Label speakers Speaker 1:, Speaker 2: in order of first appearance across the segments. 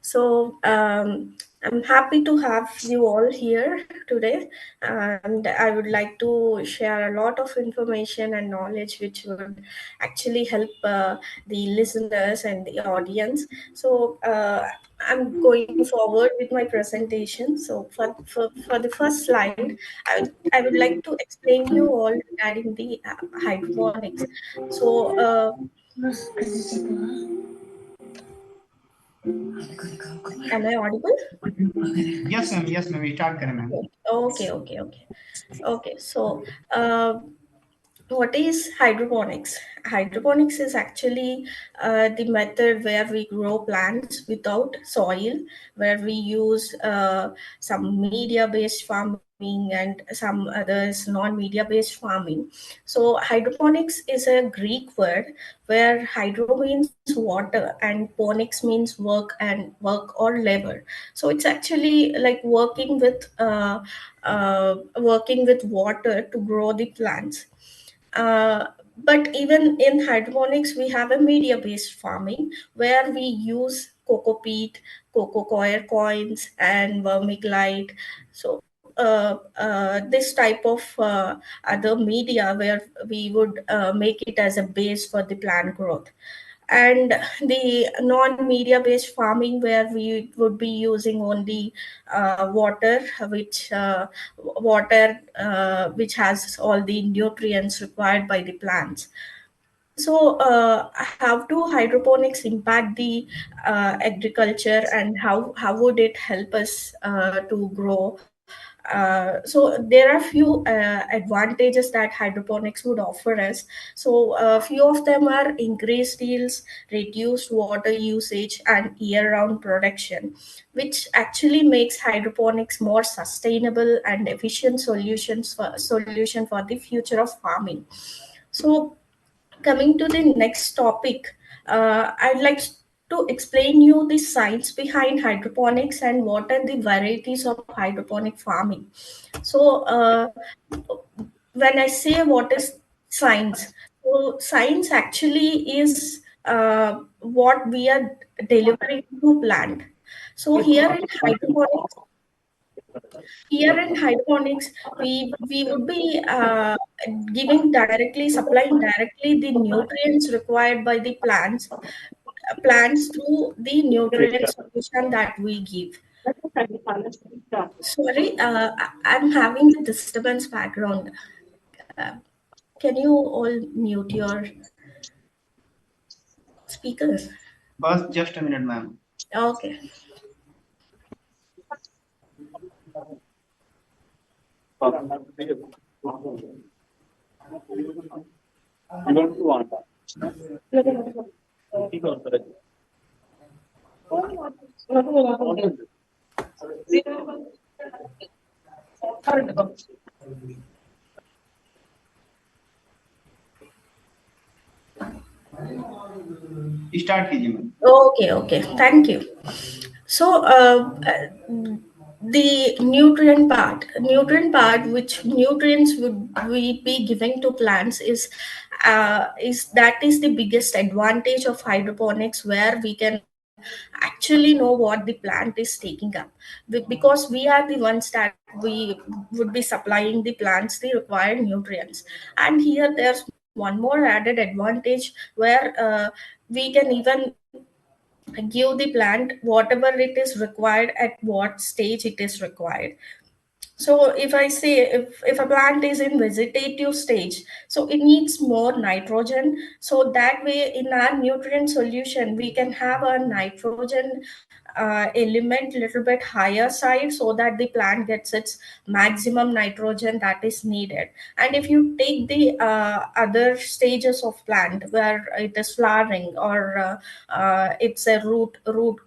Speaker 1: So I'm happy to have you all here today, and I would like to share a lot of information and knowledge which would actually help the listeners and the audience. So I'm going forward with my presentation. So for the first slide, I would like to explain you all regarding the hydroponics. So am I audible?
Speaker 2: Yes, ma'am. Start करें ma'am.
Speaker 1: Okay. So, what is hydroponics? Hydroponics is actually the method where we grow plants without soil, where we use some media based farming and some others non media based farming. So, hydroponics is a Greek word where hydro means water and ponics means work or labor. So, it's actually like working with water to grow the plants. Uh, but even in hydroponics, we have a media-based farming where we use cocoa peat, cocoa coir coins, and vermiculite. So this type of other media where we would make it as a base for the plant growth, and the non-media based farming where we would be using only water which has all the nutrients required by the plants. So how do hydroponics impact the agriculture, and how would it help us to grow? So there are few advantages that hydroponics would offer us. So a few of them are increased yields, reduced water usage, and year-round production, which actually makes hydroponics more sustainable and efficient solution for the future of farming. So coming to the next topic, I'd like to explain you the science behind hydroponics and what are the varieties of hydroponic farming. So when I say what is science, so science actually is what we are delivering to plant. So here in hydroponics, we would be giving directly, supplying directly the nutrients required by the plants through the nutrient solution that we give. Sorry, I'm having a disturbance background. Uh, can you all mute your speakers?
Speaker 2: बस just a minute ma'am.
Speaker 1: Okay.
Speaker 2: Start कीजिए ma'am.
Speaker 1: Okay. Thank you. So, the nutrient part, which nutrients would we be giving to plants is that is the biggest advantage of hydroponics, where we can actually know what the plant is taking up. Because we are the ones that we would be supplying the plants the required nutrients. And here there's one more added advantage where we can even give the plant whatever it is required at what stage it is required. So if I say, if a plant is in vegetative stage, so it needs more nitrogen. So that way in our nutrient solution we can have a nitrogen element little bit higher side, so that the plant gets its maximum nitrogen that is needed. And if you take the other stages of plant where it is flowering, or it's a root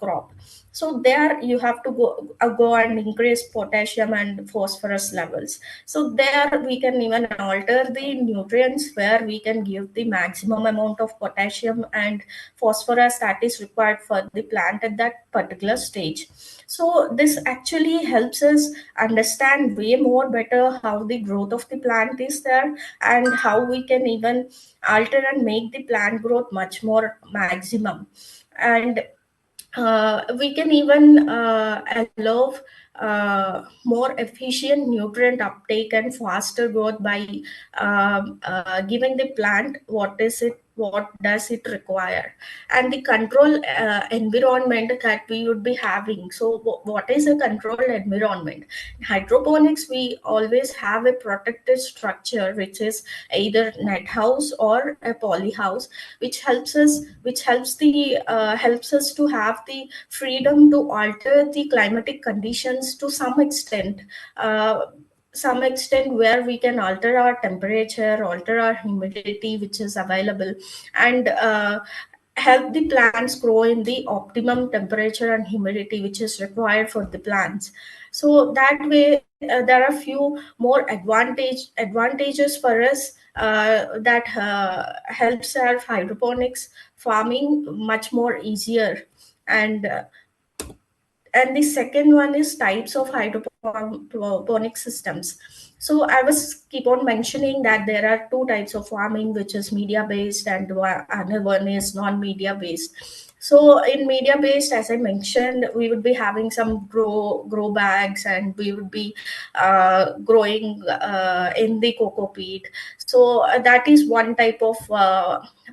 Speaker 1: crop, so there you have to go and increase potassium and phosphorus levels. So there we can even alter the nutrients, where we can give the maximum amount of potassium and phosphorus that is required for the plant at that particular stage. So this actually helps us understand way more better how the growth of the plant is there, and how we can even alter and make the plant growth much more maximum. And we can even allow more efficient nutrient uptake and faster growth by giving the plant what does it require, and the control environment that we would be having. So what is a controlled environment? In hydroponics, we always have a protected structure, which is either net house or a poly house, which helps us to have the freedom to alter the climatic conditions to uh, some extent, where we can alter our temperature, alter our humidity which is available, and help the plants grow in the optimum temperature and humidity which is required for the plants. So that way, there are few more advantages for us that helps our hydroponics farming much more easier. And uh, and the second one is types of hydroponic systems. So I was keep on mentioning that there are two types of farming, which is media based, and another one is non media based. So in media based, as I mentioned, we would be having some grow bags, and we would be growing in the cocoa peat. So that is one type of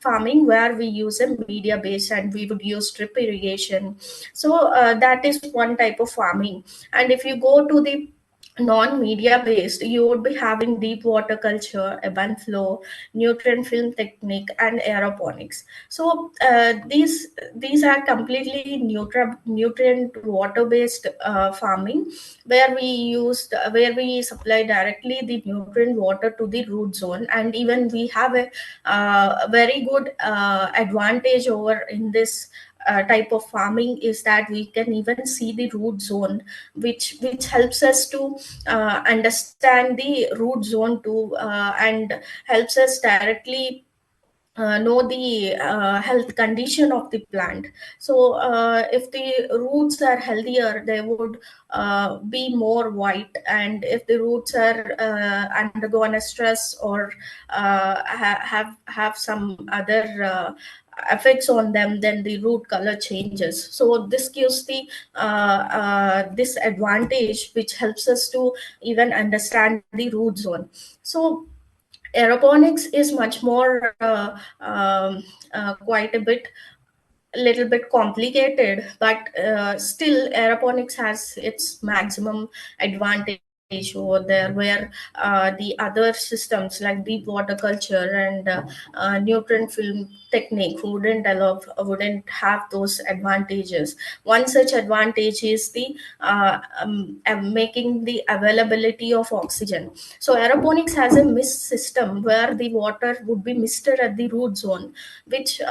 Speaker 1: farming where we use a media base, and we would use drip irrigation. So that is one type of farming. And if you go to the non-media based, you would be having deep water culture, ebb and flow, nutrient film technique, and aeroponics. So these are completely nutrient water based farming, where we supply directly the nutrient water to the root zone. And even we have a very good advantage over in this type of farming, is that we can even see the root zone, which helps us to understand the root zone too, and helps us directly know the health condition of the plant. So if the roots are healthier, they would be more white, and if the roots are undergone a stress, or have some other effects on them, then the root color changes. So this gives the this advantage, which helps us to even understand the root zone. So aeroponics is much more quite a little bit complicated, but still aeroponics has its maximum advantage over there, where the other systems like deep water culture and nutrient film technique wouldn't have those advantages. One such advantage is the making the availability of oxygen. So aeroponics has a mist system where the water would be misted at the root zone, which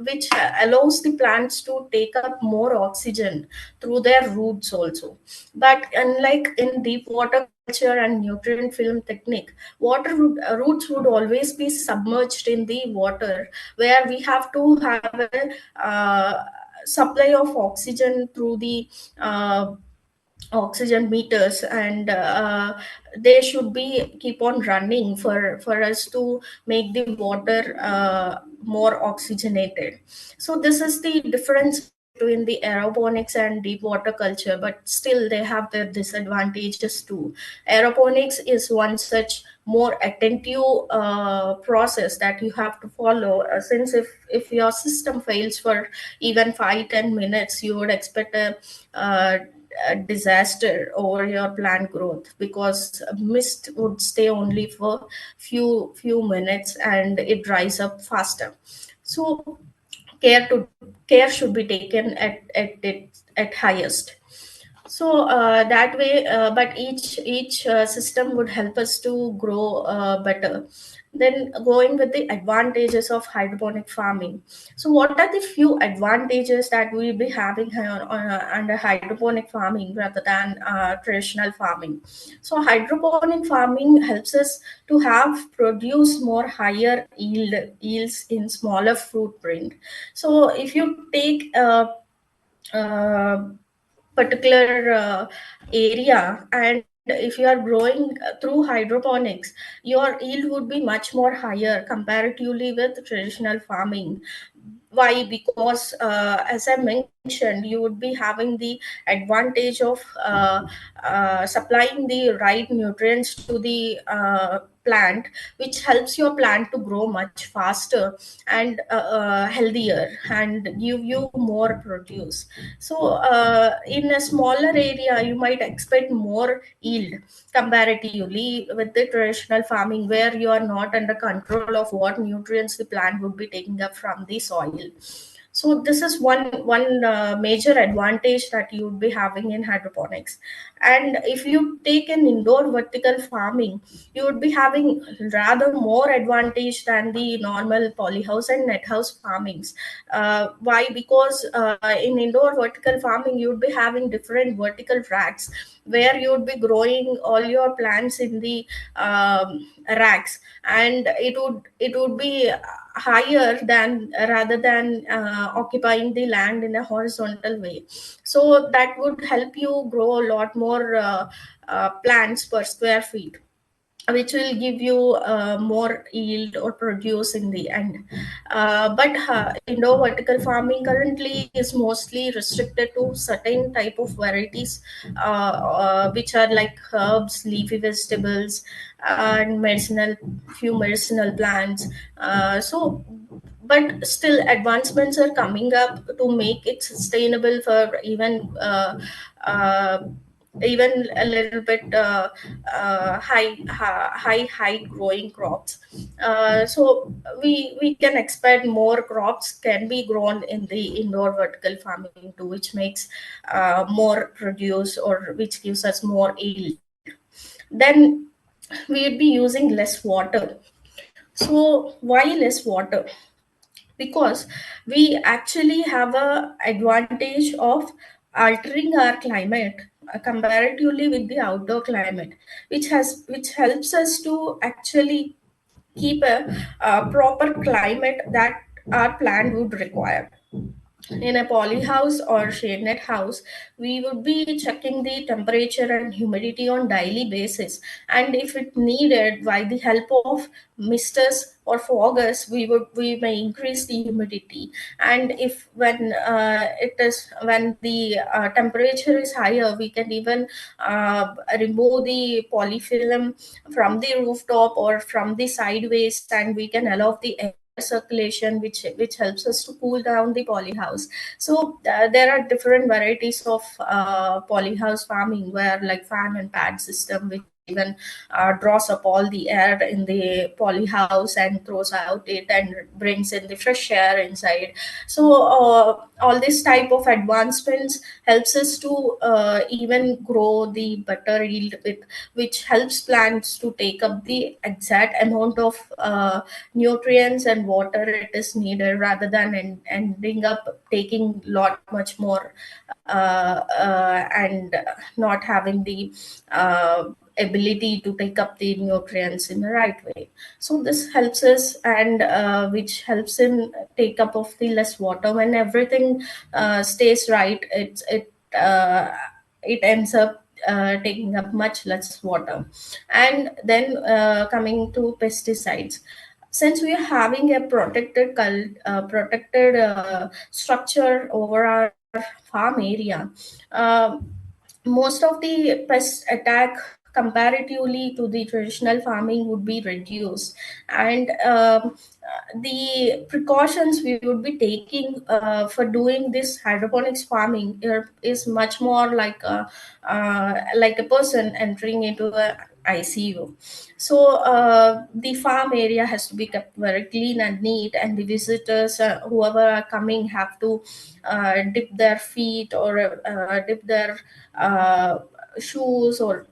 Speaker 1: which allows the plants to take up more oxygen through their roots also. But unlike in deep water culture and nutrient film technique, roots would always be submerged in the water, where we have to have a supply of oxygen through the oxygen meters, and they should be keep on running for us to make the water more oxygenated. So this is the difference between the aeroponics and deep water culture, but still they have their disadvantages too. Aeroponics is one such more attentive process that you have to follow, since if your system fails for even 5-10 minutes, you would expect a disaster over your plant growth, because mist would stay only for few minutes and it dries up faster. So care should be taken at highest. So that way, but each system would help us to grow better. Then going with the advantages of hydroponic farming. So what are the few advantages that we'll be having under hydroponic farming rather than traditional farming? So hydroponic farming helps us to have produce more higher yields in smaller footprint. So if you take uh, particular area, and if you are growing through hydroponics, your yield would be much more higher comparatively with traditional farming. Why? Because as I mentioned, mentioned, you would be having the advantage of supplying the right nutrients to the plant, which helps your plant to grow much faster and healthier and give you more produce. So in a smaller area you might expect more yield comparatively with the traditional farming, where you are not under control of what nutrients the plant would be taking up from the soil. So this is one major advantage that you would be having in hydroponics. And if you take an indoor vertical farming, you would be having rather more advantage than the normal polyhouse and net house farmings. Why? Because in indoor vertical farming you would be having different vertical racks, where you would be growing all your plants in the racks, and it would be higher than, rather than occupying the land in a horizontal way. So that would help you grow a lot more plants per square feet, which will give you more yield or produce in the end. But indoor vertical farming currently is mostly restricted to certain type of varieties, which are like herbs, leafy vegetables, and few medicinal plants. But still advancements are coming up to make it sustainable for uh, even a little bit high growing crops. So we can expect more crops can be grown in the indoor vertical farming too, which makes more produce, or which gives us more yield. Then we'd be using less water. So why less water? Because we actually have a advantage of altering our climate comparatively with the outdoor climate, which helps us to actually keep a proper climate that our plant would require. In a poly house or shade net house, we would be checking the temperature and humidity on daily basis, and if it needed, by the help of misters or foggers, we may increase the humidity. And if when the temperature is higher, we can even remove the polyfilm from the rooftop or from the sideways, and we can allow the air circulation, which helps us to cool down the polyhouse. So there are different varieties of polyhouse farming, where like fan and pad system, which even draws up all the air in the polyhouse and throws out it and brings in the fresh air inside. So all this type of advancements helps us to even grow the better yield, which helps plants to take up the exact amount of nutrients and water it is needed, rather than ending up taking lot much more and not having the ability to take up the nutrients in the right way. So this helps us, and which helps in take up of the less water. When everything stays right, it ends up taking up much less water. And then coming to pesticides, since we are having a protected structure over our farm area, uh, most of the pest attack comparatively to the traditional farming would be reduced. And the precautions we would be taking for doing this hydroponics farming is much more like a person entering into a ICU. So the farm area has to be kept very clean and neat, and the visitors, whoever are coming, have to dip their feet or dip their uh, shoes or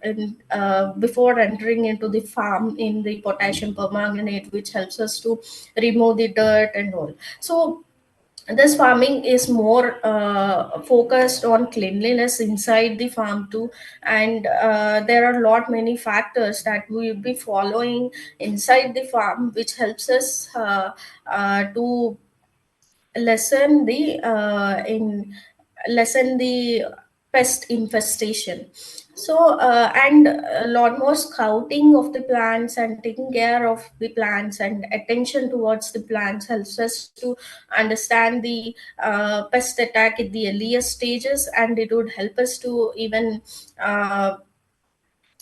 Speaker 1: before entering into the farm in the potassium permanganate, which helps us to remove the dirt and all. So this farming is more focused on cleanliness inside the farm too. And there are a lot many factors that we will be following inside the farm, which helps us to lessen the in lessen the pest infestation. So and a lot more scouting of the plants and taking care of the plants and attention towards the plants helps us to understand the pest attack at the earliest stages, and it would help us to uh,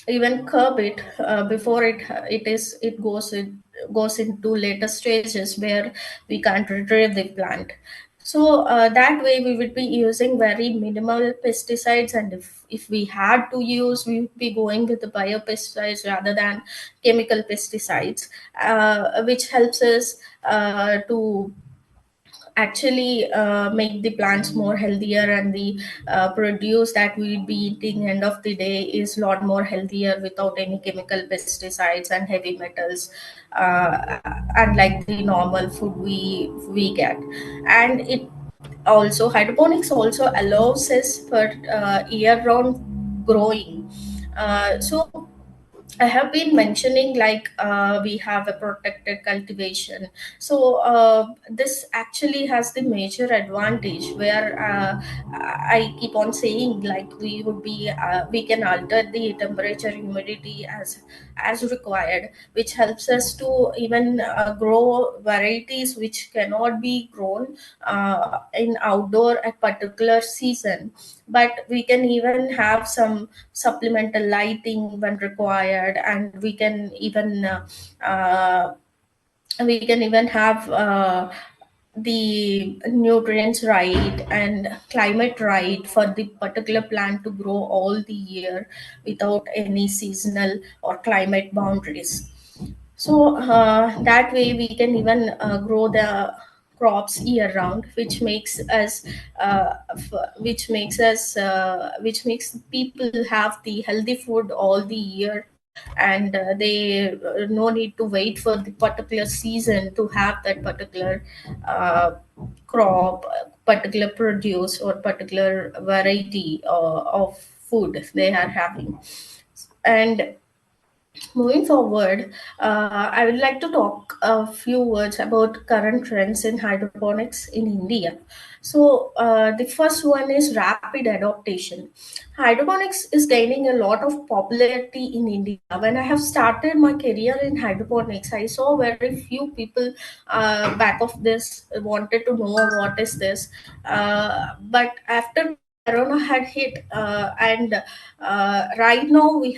Speaker 1: even curb it before it goes into later stages where we can't retrieve the plant. So that way we would be using very minimal pesticides, and if we had to use, we would be going with the biopesticides rather than chemical pesticides, which helps us to actually make the plants more healthier, and the produce that we'll be eating end of the day is a lot more healthier without any chemical pesticides and heavy metals, unlike the normal food we get. And it also, hydroponics also allows us for year round growing. So I have been mentioning like we have a protected cultivation. So this actually has the major advantage where I keep on saying like we can alter the temperature, humidity as required, which helps us to even grow varieties which cannot be grown in outdoor at particular season, but we can even have some supplemental lighting when required, and uh, we can even have the nutrients right and climate right for the particular plant to grow all the year without any seasonal or climate boundaries. So that way we can even grow the crops year round, which makes us which makes people have the healthy food all the year, and they no need to wait for the particular season to have that particular uh, crop, particular produce, or particular variety of food they are having. And moving forward, I would like to talk a few words about current trends in hydroponics in India. So, the first one is rapid adaptation. Hydroponics is gaining a lot of popularity in India. When I have started my career in hydroponics, I saw very few people back of this wanted to know what is this. But after Corona had hit, and right now we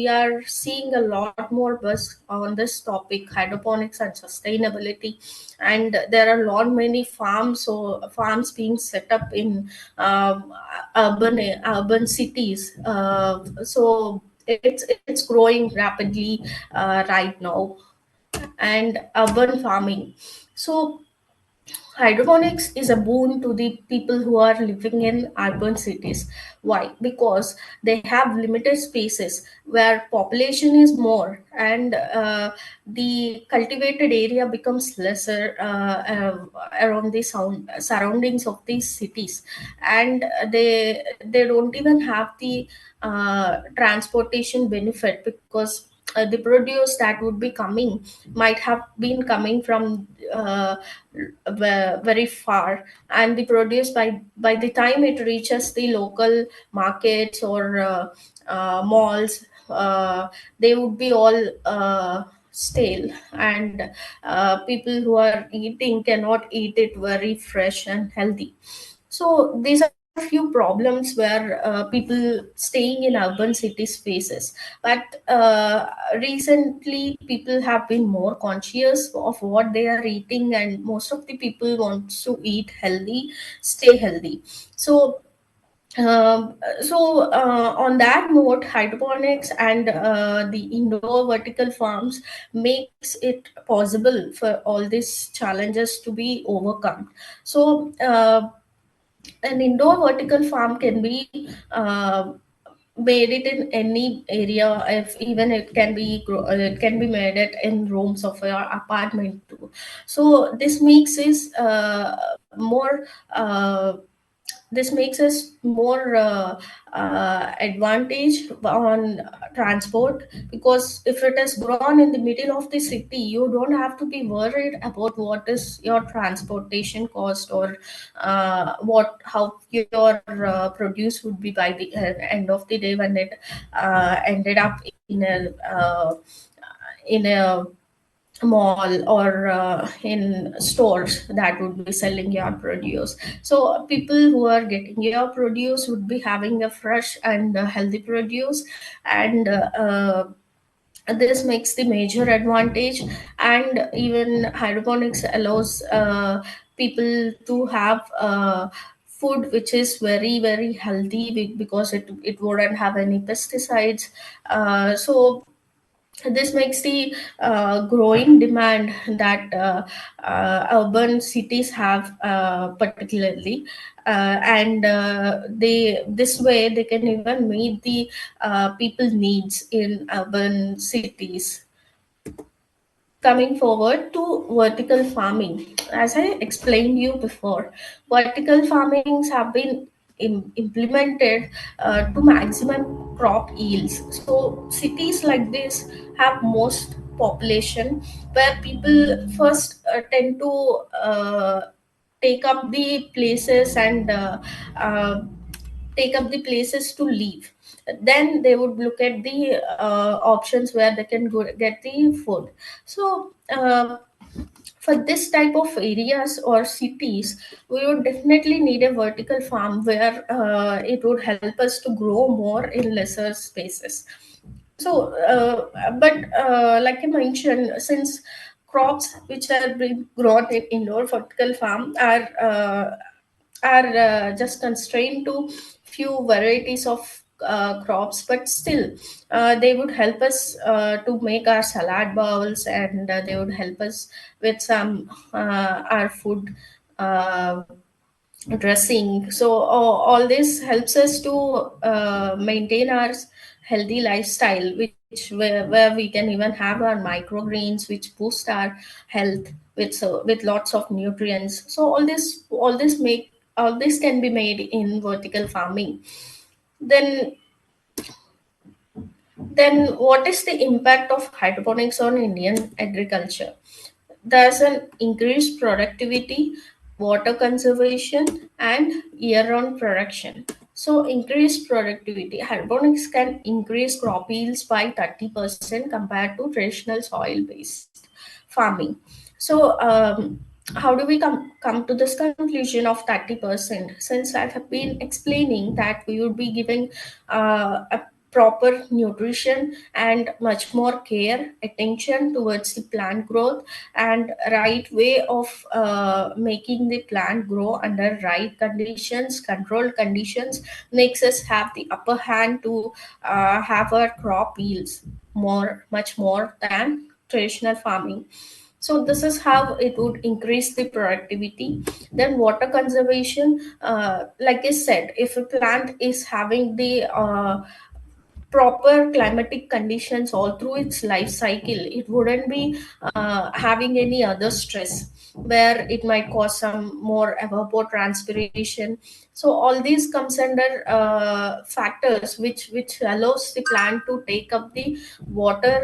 Speaker 1: are seeing a lot more buzz on this topic, hydroponics and sustainability, and there are a lot many farms being set up in urban cities. So it's growing rapidly right now, and urban farming. So hydroponics is a boon to the people who are living in urban cities. Why? Because they have limited spaces where population is more, and the cultivated area becomes lesser around the surroundings of these cities, and they don't even have the transportation benefit, because the produce that would be coming might have been coming from very far, and the produce by the time it reaches the local markets or malls, they would be all stale, and people who are eating cannot eat it very fresh and healthy. So these are few problems where people staying in urban cities faces. But recently people have been more conscious of what they are eating, and most of the people want to eat healthy, stay healthy. So on that note, hydroponics and the indoor vertical farms makes it possible for all these challenges to be overcome. So an indoor vertical farm can be made it in any area, if even it can be made it in rooms of your apartment too. So this makes is more this makes us more advantage on transport, because if it is grown in the middle of the city, you don't have to be worried about what is your transportation cost, or what how your produce would be by the end of the day when it ended up in a mall or in stores that would be selling your produce. So people who are getting your produce would be having a fresh and healthy produce, and this makes the major advantage. And even hydroponics allows people to have food which is very very healthy, because it wouldn't have any pesticides. So this makes the growing demand that urban cities have, particularly, and they this way they can even meet the people needs in urban cities. Coming forward to vertical farming, as I explained you before, vertical farmings have been implemented to maximum crop yields. So cities like this have most population, where people first tend to take up the places and take up the places to live. Then they would look at the options where they can go get the food. So for this type of areas or cities, we would definitely need a vertical farm where it would help us to grow more in lesser spaces. So, but like I mentioned, since crops which are being grown in indoor vertical farm are just constrained to few varieties of crops, but still they would help us to make our salad bowls, and they would help us with some our food uh, dressing. So all this helps us to maintain our healthy lifestyle, where we can even have our microgreens which boost our health with lots of nutrients. So all this can be made in vertical farming. Then then what is the impact of hydroponics on Indian agriculture? There's an increased productivity, water conservation, and year-round production. So, increased productivity. Hydroponics can increase crop yields by 30% compared to traditional soil-based farming. So, how do we come to this conclusion of 30%? Since I have been explaining that we would be giving a proper nutrition and much more care attention towards the plant growth, and right way of making the plant grow under right conditions, controlled conditions, makes us have the upper hand to have our crop yields much more than traditional farming. So this is how it would increase the productivity. Then water conservation, like I said, if a plant is having the proper climatic conditions all through its life cycle, it wouldn't be having any other stress where it might cause some more evapotranspiration. So all these comes under factors which allows the plant to take up the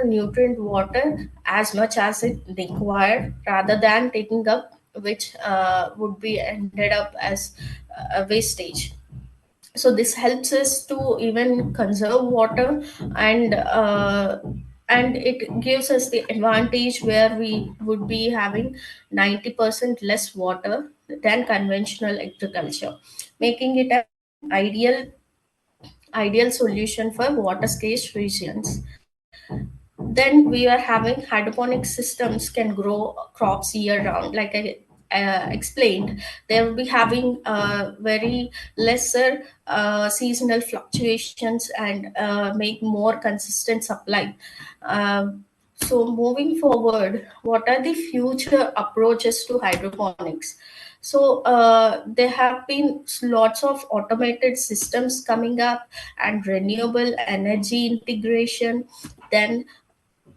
Speaker 1: nutrient water as much as it required, rather than taking up which would be ended up as a wastage. So this helps us to even conserve water, and it gives us the advantage where we would be having 90% less water than conventional agriculture, making it an ideal solution for water scarce regions. Then we are having hydroponic systems can grow crops year round, like I explained. They will be having very lesser seasonal fluctuations, and make more consistent supply. So moving forward, what are the future approaches to hydroponics? So there have been lots of automated systems coming up, and renewable energy integration. Then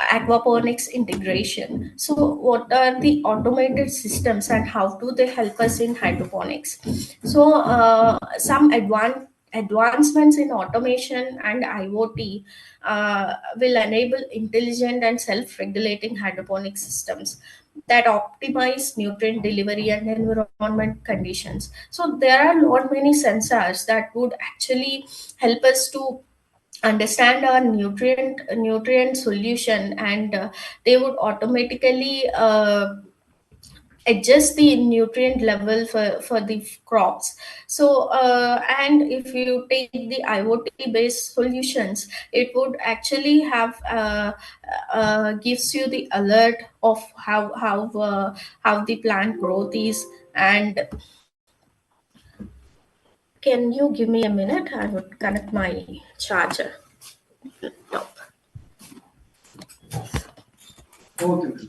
Speaker 1: aquaponics integration. So what are the automated systems and how do they help us in hydroponics? So some advancements in automation and IoT will enable intelligent and self-regulating hydroponic systems that optimize nutrient delivery and environment conditions. So there are a lot many sensors that would actually help us to understand our nutrient solution, and they would automatically adjust the nutrient level for the crops. So and if you take the IoT based solutions, it would actually have gives you the alert of how the plant growth is. And can you give me a minute? I would connect my charger. No.
Speaker 2: Okay.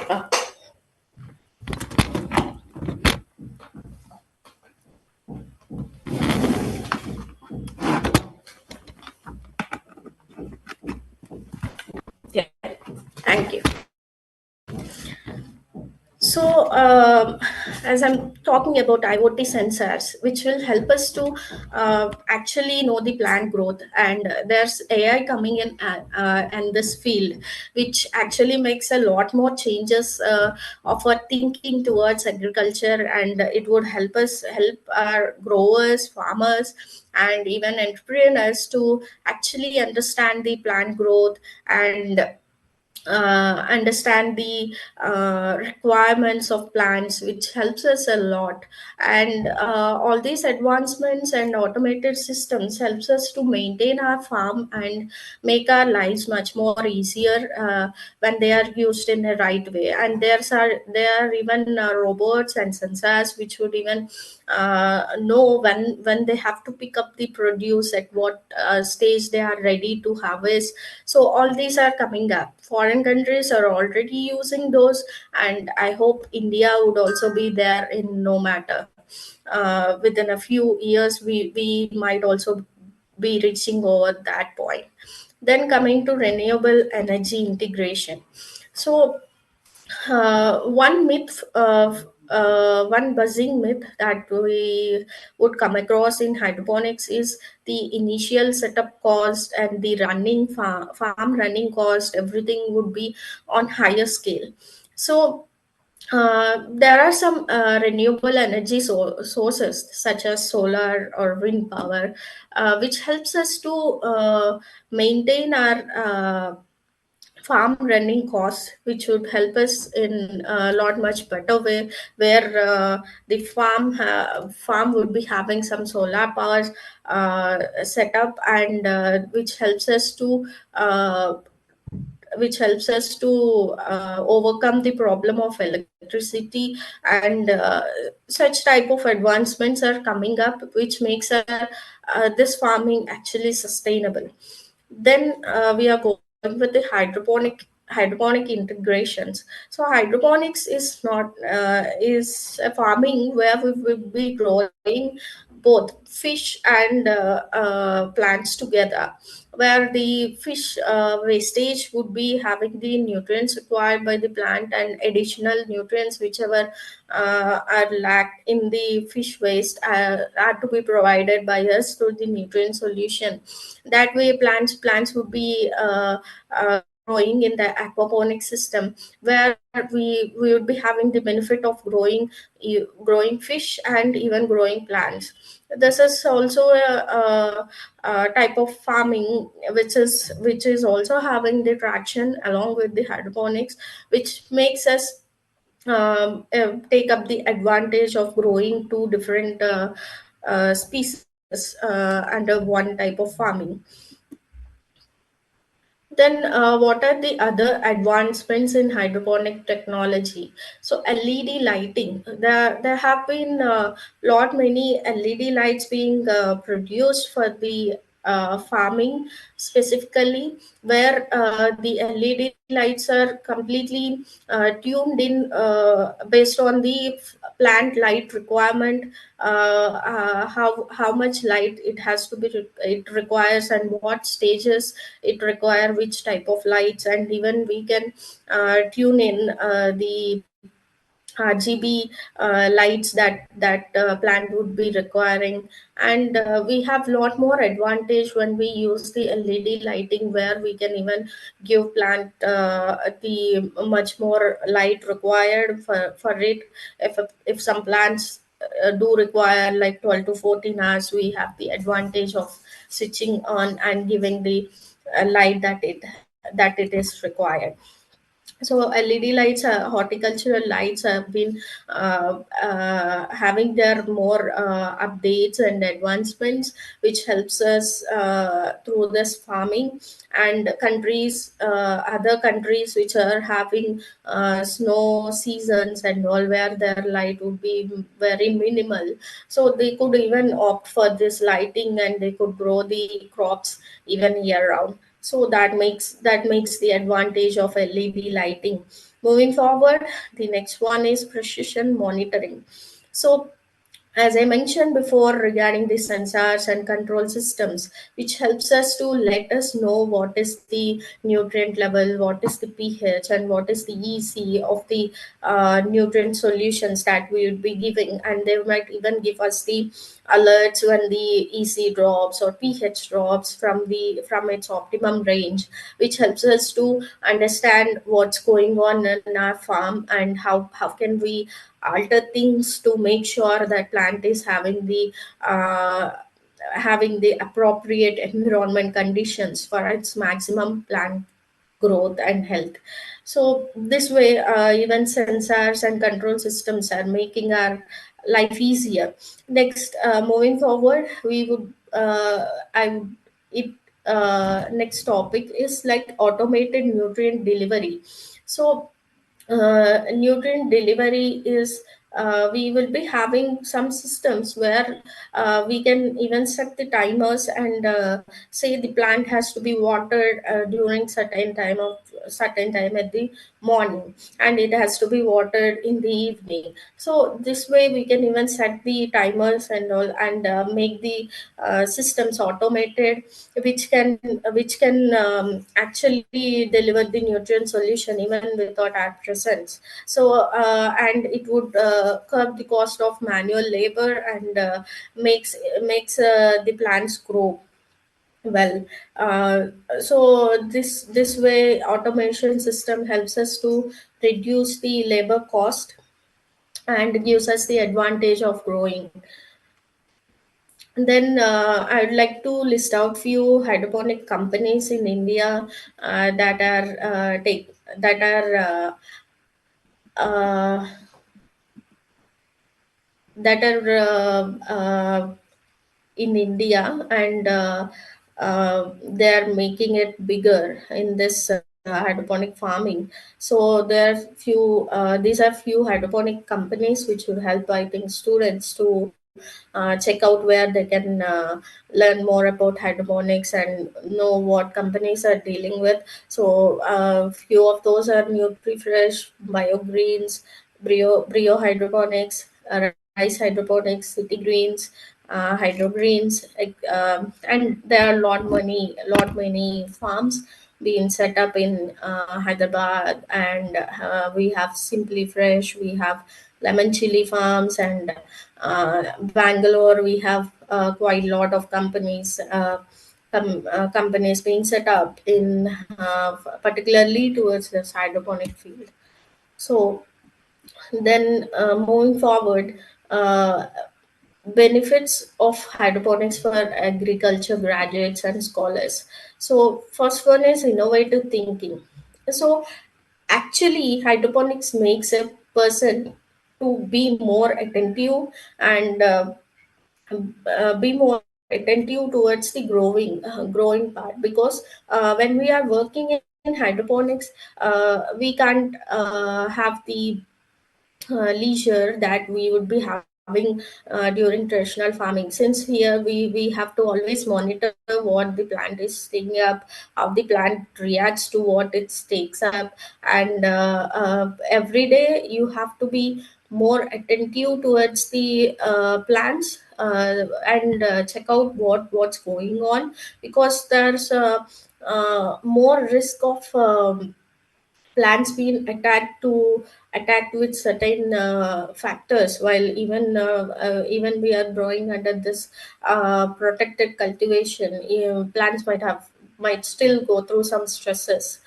Speaker 1: Uh, yeah, thank you. So, as I'm talking about IoT sensors, which will help us to actually know the plant growth, and there's AI coming in this field, which actually makes a lot more changes of our thinking towards agriculture, and it would help our growers, farmers, and even entrepreneurs to actually understand the plant growth and understand the requirements of plants, which helps us a lot. And all these advancements and automated systems helps us to maintain our farm and make our lives much more easier when they are used in the right way. And there are even robots and sensors which would even know when they have to pick up the produce, at what stage they are ready to harvest. So all these are coming up. Foreign countries are already using those, and I hope India would also be there in no matter. Within a few years, we might also be reaching over that point. Then coming to renewable energy integration. So one buzzing myth that we would come across in hydroponics is the initial setup cost and the farm running cost. Everything would be on higher scale. So there are some renewable energy sources such as solar or wind power, which helps us to maintain our farm running costs, which would help us in a lot much better way, where the farm would be having some solar powers set up, and which helps us to overcome the problem of electricity. And such type of advancements are coming up, which makes this farming actually sustainable. Then we are going with the hydroponic integrations. So hydroponics is not is a farming where we will be growing both fish and plants together, where the fish wastage would be having the nutrients required by the plant, and additional nutrients whichever are lacked in the fish waste are to be provided by us through the nutrient solution. That way plants would be growing in the aquaponic system, where we would be having the benefit of growing fish and even growing plants. This is also a type of farming which is also having the traction along with the hydroponics, which makes us take up the advantage of growing two different species under one type of farming. Then, what are the other advancements in hydroponic technology? So, LED lighting. There have been lot many LED lights being produced for the farming specifically, where the LED lights are completely tuned in based on the plant light requirement, how much light it has to be it requires, and what stages it require which type of lights. And even we can tune in the RGB lights that plant would be requiring. And we have a lot more advantage when we use the LED lighting, where we can even give plant the much more light required for it. If some plants do require like 12 to 14 hours, we have the advantage of switching on and giving the light that it is required. So LED lights, horticultural lights have been having their more updates and advancements, which helps us through this farming. And other countries which are having snow seasons and all, where their light would be very minimal, so they could even opt for this lighting, and they could grow the crops even year round. So that makes the advantage of LED lighting. Moving forward, the next one is precision monitoring. So as I mentioned before regarding the sensors and control systems, which helps us to let us know what is the nutrient level, what is the pH, and what is the EC of the nutrient solutions that we would be giving. And they might even give us the alerts when the EC drops or pH drops from its optimum range, which helps us to understand what's going on in our farm, and how can we alter things to make sure that plant is uh, having the appropriate environment conditions for its maximum plant growth and health. So this way, even sensors and control systems are making our life easier. Next, moving forward, we would I would it next topic is like automated nutrient delivery. So nutrient delivery is, we will be having some systems where we can even set the timers, and say the plant has to be watered during certain time at the morning, and it has to be watered in the evening. So this way we can even set the timers and all, and make the systems automated, which can actually deliver the nutrient solution even without our presence. So and it would curb the cost of manual labor, and makes the plants grow well. uh, so this way automation system helps us to reduce the labor cost and gives us the advantage of growing. Then I'd like to list out few hydroponic companies in India that are uh, that are in India, and they're making it bigger in this hydroponic farming. So these are few hydroponic companies which will help, I think, students to check out where they can learn more about hydroponics and know what companies are dealing with. So few of those are NutriFresh, BioGreens, Brio Hydroponics, Rice Hydroponics, City Greens, Hydro Greens, and there are lot many farms being set up in Hyderabad, and we have Simply Fresh, we have lemon chili farms, and Bangalore we have quite a lot of companies being set up in particularly towards this hydroponic field. So then moving forward, uh, benefits of hydroponics for agriculture graduates and scholars. So first one is innovative thinking. So actually hydroponics makes a person to be more attentive, and be more attentive towards the growing part, because when we are working in hydroponics, we can't have the leisure that we would be having during traditional farming, since here we have to always monitor what the plant is taking up, how the plant reacts to what it takes up. And every day you have to be more attentive towards the plants, and check out what's going on, because there's more risk of plants being attacked with certain factors, while even we are growing under this protected cultivation. Plants might still go through some stresses,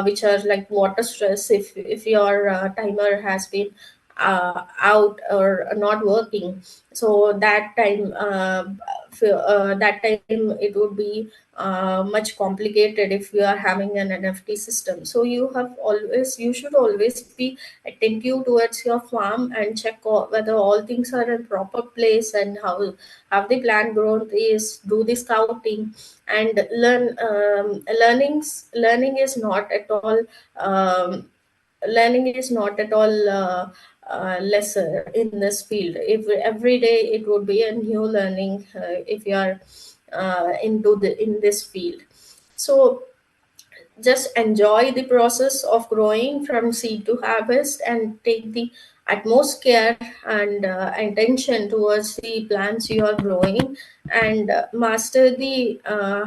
Speaker 1: which are like water stress. If your timer has been out or not working, so that time it would be much complicated if you are having an NFT system. So you should always be attentive towards your farm and check whether all things are in proper place, and how the plant growth is. Do the scouting and learning is not at all um, learning is not at all lesser in this field. If every day it would be a new learning, if you are in this field. So just enjoy the process of growing from seed to harvest, and take the utmost care and attention towards the plants you are growing, and master the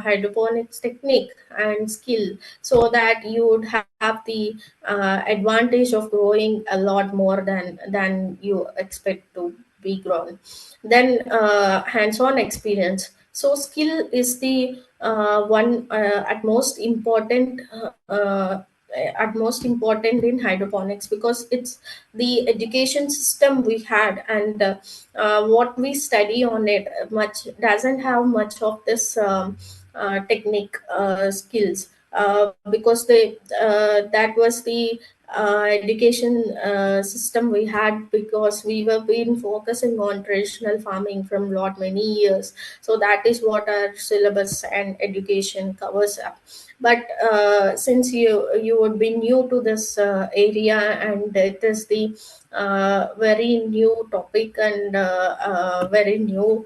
Speaker 1: hydroponics technique and skill, so that you would have the advantage of growing a lot more than you expect to be grown. Then hands-on experience. So skill is the one at most important in hydroponics, because it's the education system we had, and what we study on it much doesn't have much of this technique skills, because that was the education system we had, because we were been focusing on traditional farming from lot many years. So that is what our syllabus and education covers up. But since you would be new to this area, and it is the very new topic, and very new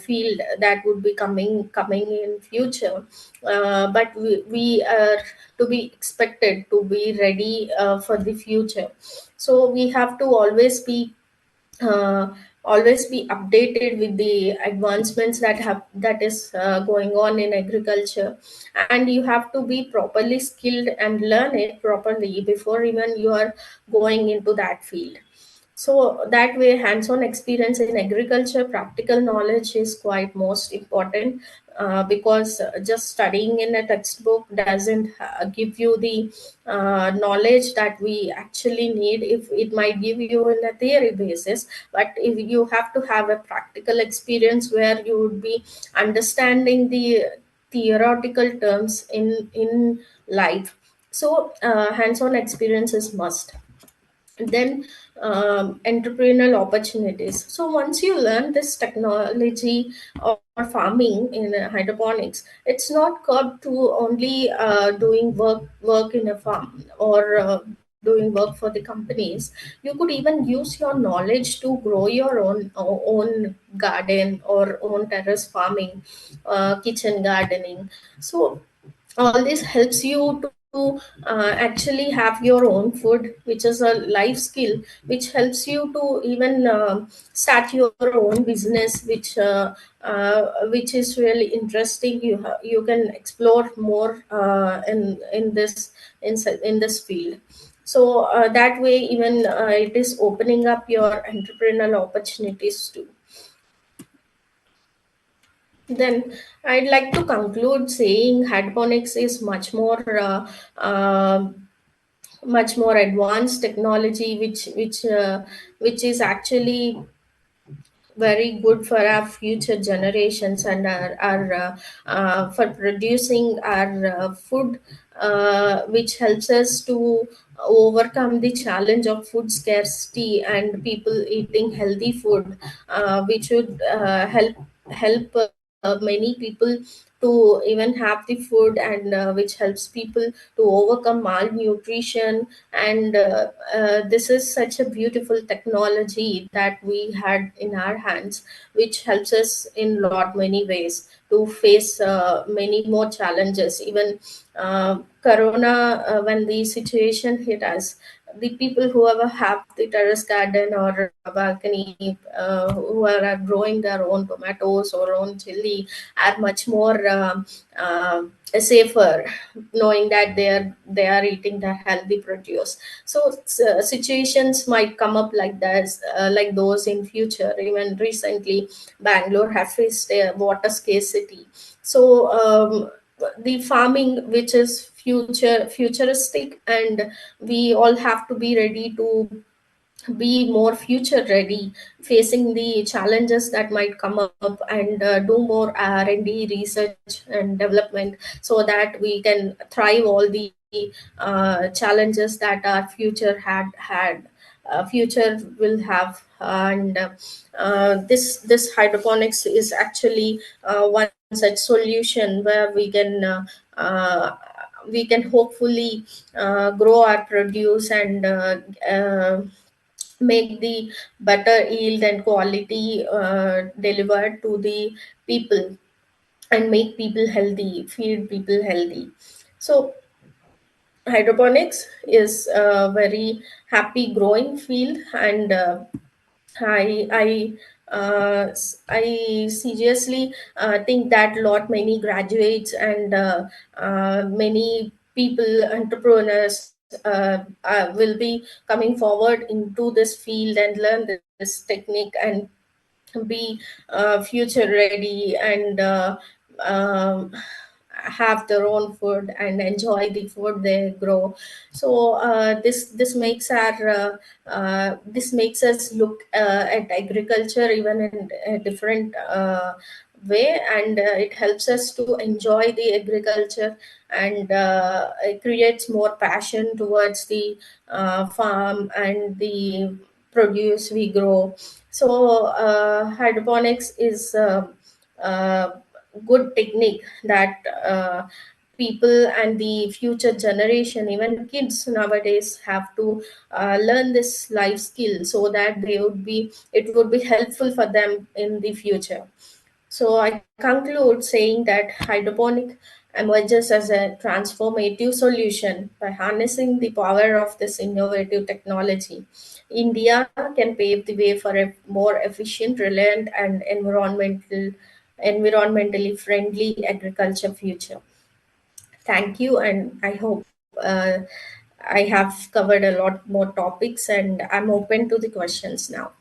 Speaker 1: field that would be coming in future, but we are to be expected to be ready for the future. So we have to uh, always be updated with the advancements that is going on in agriculture, and you have to be properly skilled and learn it properly before even you are going into that field. So that way, hands-on experience in agriculture, practical knowledge is quite most important, because just studying in a textbook doesn't give you the knowledge that we actually need. If it might give you in a theory basis, but if you have to have a practical experience where you would be understanding the theoretical terms in life. So hands-on experience is must. Then entrepreneurial opportunities. So once you learn this technology or farming in hydroponics, it's not curbed to only doing work in a farm, or doing work for the companies. You could even use your knowledge to grow your own garden or own terrace farming, kitchen gardening. So all this helps you to actually have your own food, which is a life skill, which helps you to even start your own business, which is really interesting. You can explore more in this field. So that way, even it is opening up your entrepreneurial opportunities too. Then I'd like to conclude saying hydroponics is much more advanced technology, which is actually very good for our future generations, and for producing our food, which helps us to overcome the challenge of food scarcity and people eating healthy food, which would help many people to even have the food, and which helps people to overcome malnutrition. And this is such a beautiful technology that we had in our hands, which helps us in lot many ways to face many more challenges. Even corona, when the situation hit us, the people who ever have the terrace garden or balcony, who are growing their own tomatoes or own chili, are much more safer, knowing that they are eating the healthy produce. So situations might come up like that, like those in future. Even recently, Bangalore have faced a water scarcity. So the farming, which is futuristic, and we all have to be ready to be more future ready, facing the challenges that might come up, and do more R&D, research and development, so that we can thrive all the challenges that our future will have. And this hydroponics is actually one such solution where uh, we can hopefully grow our produce, and make the better yield and quality delivered to the people, and make people healthy, feed people healthy. So hydroponics is a very happy growing field, and I seriously think that lot many graduates and many people, entrepreneurs, will be coming forward into this field and learn this technique, and be future ready, and have their own food and enjoy the food they grow. So this makes us look at agriculture even in a different way, and it helps us to enjoy the agriculture, and it creates more passion towards the farm and the produce we grow. So hydroponics is a good technique that people and the future generation, even kids nowadays, have to learn this life skill, so that it would be helpful for them in the future. So I conclude saying that hydroponic emerges as a transformative solution by harnessing the power of this innovative technology. India can pave the way for a more efficient, reliant, and environmentally friendly agriculture future. Thank you, and I hope I have covered a lot more topics, and I'm open to the questions now.